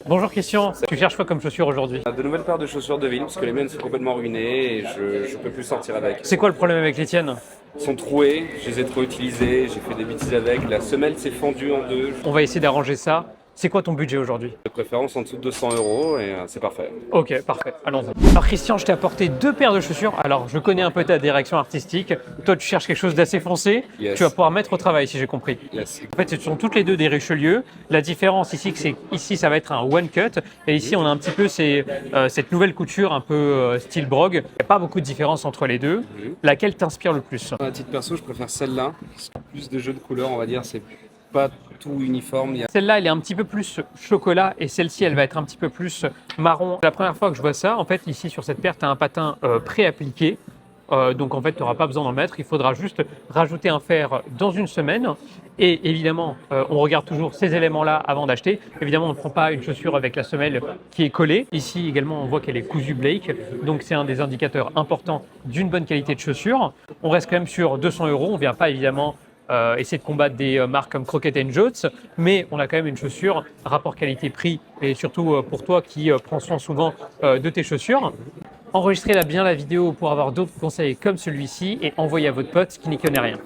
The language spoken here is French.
Bonjour Christian, tu cherches quoi comme chaussures aujourd'hui? De nouvelles paires de chaussures de ville parce que les miennes sont complètement ruinées et je peux plus sortir avec. C'est quoi le problème avec les tiennes? Elles sont trouées, je les ai trop utilisées, j'ai fait des bêtises avec. La semelle s'est fendue en deux. On va essayer d'arranger ça. C'est quoi ton budget aujourd'hui? De préférence en dessous de 200 € et c'est parfait. Ok, parfait, allons-y. Alors Christian, je t'ai apporté deux paires de chaussures. Alors je connais un peu ta direction artistique. Toi, tu cherches quelque chose d'assez foncé. Yes. Tu vas pouvoir mettre au travail si j'ai compris. Yes. En fait, ce sont toutes les deux des Richelieu. La différence ici, c'est ici, ça va être un one cut. Et ici, on a un petit peu cette nouvelle couture un peu style brogue. Il n'y a pas beaucoup de différence entre les deux. Laquelle t'inspire le plus? À titre perso, je préfère celle-là. Plus de jeux de couleurs, on va dire, c'est pas tout uniforme. Celle-là, elle est un petit peu plus chocolat et celle-ci, elle va être un petit peu plus marron. La première fois que je vois ça, en fait, ici sur cette paire, tu as un patin pré-appliqué. Donc en fait, tu n'auras pas besoin d'en mettre. Il faudra juste rajouter un fer dans une semaine. Et évidemment, on regarde toujours ces éléments-là avant d'acheter. Évidemment, on ne prend pas une chaussure avec la semelle qui est collée. Ici également, on voit qu'elle est cousue Blake. Donc c'est un des indicateurs importants d'une bonne qualité de chaussure. On reste quand même sur 200 €. On ne vient pas évidemment essayer de combattre des marques comme Crockett Jones, mais on a quand même une chaussure rapport qualité-prix et surtout pour toi qui prends soin souvent de tes chaussures. Enregistrez bien la vidéo pour avoir d'autres conseils comme celui-ci et envoyez à votre pote qui n'y connaît rien.